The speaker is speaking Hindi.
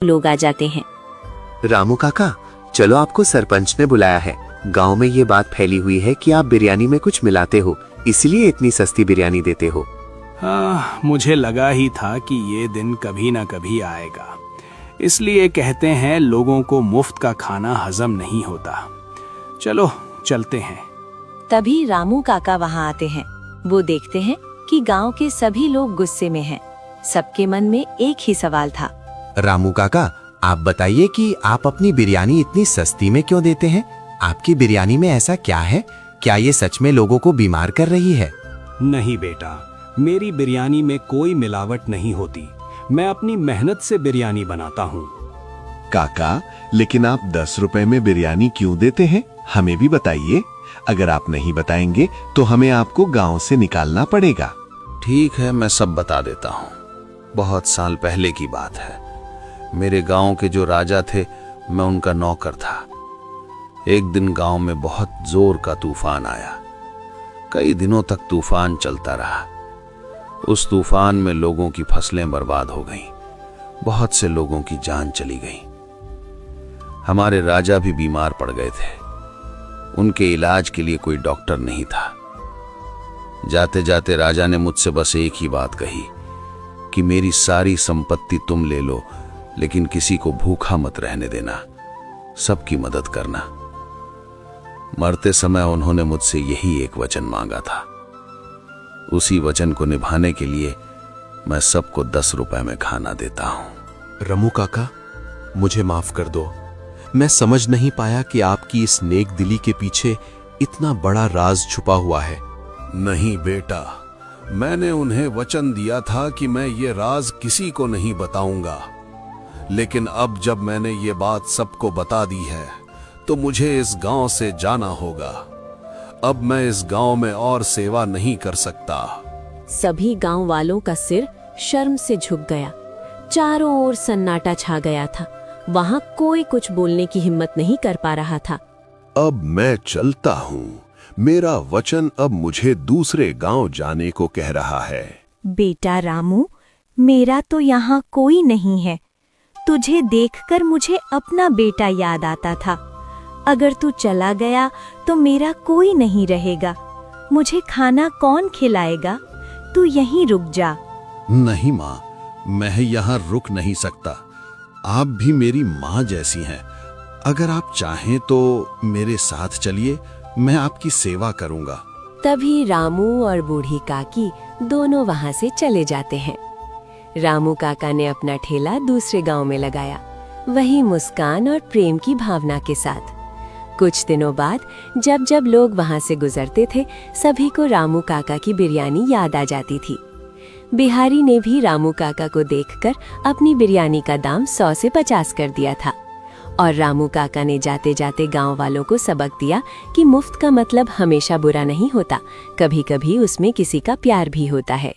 लोग आ जाते हैं। रामू काका, चलो, आपको सरपंच ने बुलाया है। गांव में ये बात फैली हुई है कि आप बिरयानी में कुछ मिलाते हो, इसलिए इतनी सस्ती बिरयानी देते हो। हाँ, मुझे लगा ही था कि ये दिन कभी ना कभी आएगा। इसलिए कहते हैं लोगों को मुफ्त का खाना हजम नहीं होता। चलो चलते हैं। तभी रामू काका वहाँ आते हैं। वो देखते हैं कि गांव के सभी लोग गुस्से में हैं। सबके मन में एक ही सवाल था। रामू काका, आप बताइए कि आप अपनी बिरयानी इतनी सस्ती में क्यों देते हैं? आपकी बिरयानी में ऐसा क्या है? क्या ये सच में लोगों को बीमार कर रही है? नहीं बेटा, मेरी बिरयानी में कोई मिलावट नहीं होती। मैं अपनी मेहनत से बिरयानी बनाता हूँ। काका, लेकिन आप 10 रुपए में बिरयानी क्यों देते हैं? हमें भी बताइए। अगर आप नहीं बताएंगे तो हमें आपको गांव से निकालना पड़ेगा। ठीक है, मैं सब बता देता हूँ। बहुत साल पहले की बात है। मेरे गांव के जो राजा थे, मैं उनका नौकर था। एक दिन गांव में बहुत जोर का तूफान आया। कई दिनों तक तूफान चलता रहा। उस तूफान में लोगों की फसलें बर्बाद हो गईं। बहुत से लोगों की जान चली गई। हमारे राजा भी बीमार पड़ गए थे। उनके इलाज के लिए कोई डॉक्टर नहीं था। जाते जाते राजा ने मुझसे बस एक ही बात कही कि मेरी सारी संपत्ति तुम ले लो, लेकिन किसी को भूखा मत रहने देना, सबकी मदद करना। मरते समय उन्होंने मुझसे यही एक वचन मांगा था। उसी वचन को निभाने के लिए मैं सबको 10 रुपए में खाना देता हूं। रामू काका, मुझे माफ कर दो। मैं समझ नहीं पाया कि आपकी इस नेक दिली के पीछे इतना बड़ा राज छुपा हुआ है। नहीं बेटा, मैंने उन्हें वचन दिया था कि मैं ये राज किसी को नहीं बताऊंगा। लेकिन अब जब मैंने ये बात सबको बता दी है तो मुझे इस गांव से जाना होगा। अब मैं इस गांव में और सेवा नहीं कर सकता। सभी गांव वालों का सिर शर्म से झुक गया। चारों ओर सन्नाटा छा गया था। वहां कोई कुछ बोलने की हिम्मत नहीं कर पा रहा था। अब मैं चलता हूँ। मेरा वचन अब मुझे दूसरे गांव जाने को कह रहा है। बेटा रामू, मेरा तो यहाँ कोई नहीं है। तुझे देखकर मुझे अपना बेटा याद आता था। अगर तू चला गया तो मेरा कोई नहीं रहेगा। मुझे खाना कौन खिलाएगा? तू यहीं रुक जा। नहीं माँ, मैं यहाँ रुक नहीं सकता। आप भी मेरी माँ जैसी हैं। अगर आप चाहें तो मेरे साथ चलिए, मैं आपकी सेवा करूंगा। तभी रामू और बूढ़ी काकी दोनों वहां से चले जाते हैं। रामू काका ने अपना ठेला दूसरे गांव में लगाया, वही मुस्कान और प्रेम की भावना के साथ। कुछ दिनों बाद जब जब लोग वहां से गुजरते थे, सभी को रामू काका की बिरयानी याद आ जाती थी। बिहारी ने भी रामू काका को देखकर अपनी बिरयानी का दाम 100 से 50 कर दिया था। और रामू काका ने जाते जाते गांव वालों को सबक दिया कि मुफ्त का मतलब हमेशा बुरा नहीं होता, कभी कभी उसमें किसी का प्यार भी होता है।